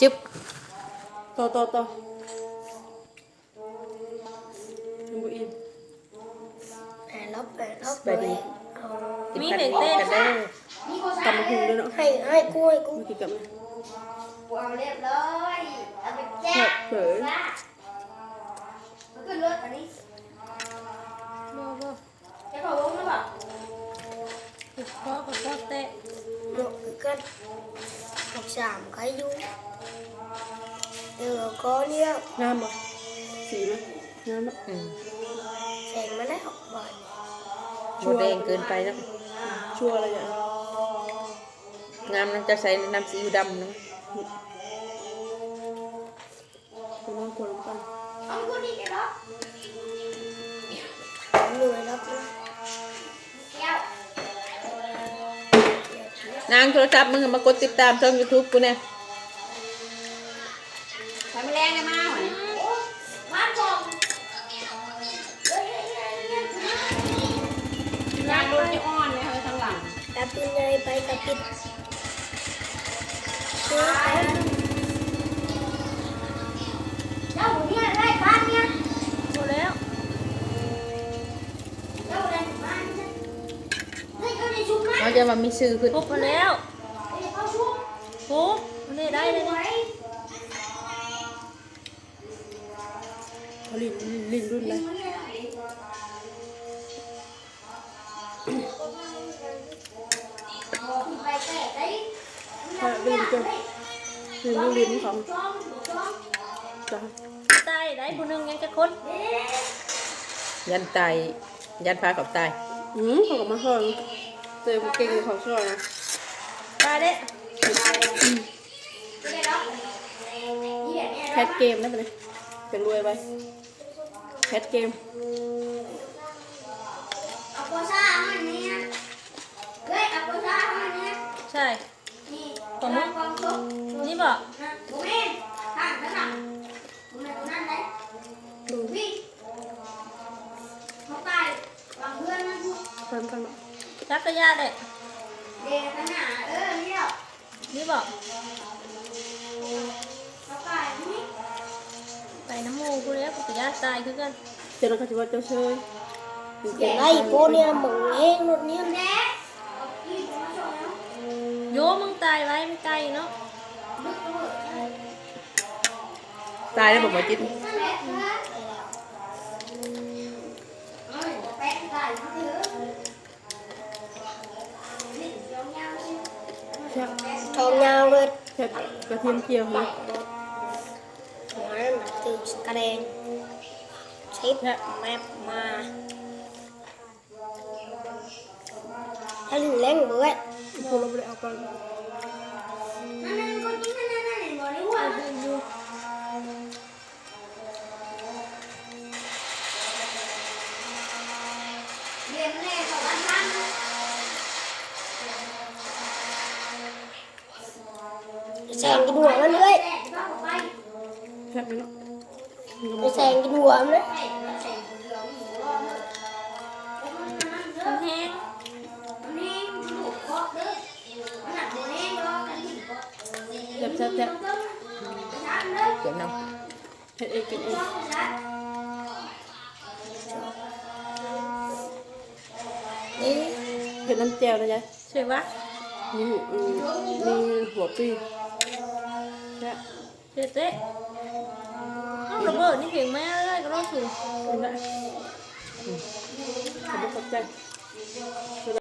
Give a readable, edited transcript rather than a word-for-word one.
จึ๊บต่อยังบ่อิ่มแผ่รับไปดีเอา มีเด็กเต้นกันเด้อก ลับมาหุงด้วยเนาะให้กูมากินกับแม่ กูเอาเรียบร้อยเอาไปแจ้ง เผย ว่ามันขึ้นรถอันนี้ บ่บ่ จะขอวงหรือเปล่า ติดคอกับคอเตะ หนกกันhọc giảm cái du từ có nia งามบ่สีไหมงามเนาะ sành mà lấy học bài โมแดงเกินไปแล้ว ชัวร์อะไรอย่าง งามน้ำจะใส่น้ำซีอิ๊วดำนะ คุณน้องควรกัน เอากูนี่แกเนาะ người lắm แก้วน างโทรศัพท์มึงมากดติดตามช่อง YouTube กูเนี่ย ทำแรงได้มากมาจงงานรถจะอ่อนเลยทางหลัง tapi nyai baik tapi เจ้าเนี่ยได้บ้านเนี่ย บ่แล้ว เจ้าได้บ้านเนี่ยเฮ้ยเขาได้ชุบไหม เขาจะมามีซื้อขึ้น ปุ๊บมาแล้ว เขาชุบ ปุ๊บมันนี่ได้เลย ไว้ เขาลิ้นรุ่นอะไร ไปแต่ได้ ถ้าลิ้นจะลิ้นของจ้ะ ตายได้ผู้หนึงยังจะคน ยันตายยันพากับตาย เขาก็มาช่วยเจอเก่งเขาช่วยนะ ตายเด้ แคทเกมได้ไหมจะรวยไปแคทเกม เอาโคซ่ามันเนี่ยเฮ้ยเอาโคซ่ามันเนี่ย ใช่ นี่ ของมึง กองทุก นี่บ่ นะบุ้มทางนั้นน่ะบุ้มนั่นเลยดูพี่เขาตายวางเพื่อนนั่นทุก ฟันมา จักรยานเด้ เด็กขนาดนี่หรอ นี่บ่ เขาตายนี่ ไปน้ำหมูกูแล้วกูก็ยานตายคือกัน เจ้าหน้าที่ว่าเจ้าเชย đây cô nia mừng hen luôn nia แดกเอาพี่ผมมาชมแล้ว โยมึงตายไว้มันไกลเนาะ ลึกตัว ตายแล้วบอกว่าจิต นั่นแหละครับเอ้ยแป๊ะตายเขาเถอะนี่ยาวๆสิ แซ่บ thầu nhau luôn แซ่บกระเทียมเจียวเลย nói mà từ cà đen xếp map mà anh lên bữa ấy พวกเราไม่ได้เอาไป นั่นคนนี้นั่นเห็นบ่ได้ว่าเรียนแน่ของอันนั้น sàn cái đùa nó nữa แต่ที่บ้านผมไป แซ่บไหมเนาะ cái sàn cái đùa nó ใส่ใส่เหลืองหมูรอดแล้วมันนั่นเด้ มั อน แห้ง มันนี่ลูกเคาะเด้อมันหนักโบแน่รอกันที่เคาะ แซ่บแซ่บแซ่บ ช้างเด้อ เดี๋ยวน้อง เฮ็ดเองกินเอง ช้างช้าง đi เฮ็ดน้ำแจ่วนะยาย ใช่ปะ มีหัวปีแซ่บ เจ๊เต้เอาระเบิดนี่เก่งแม่เลยก็รอดสูง กินได้ขอบคุณใจ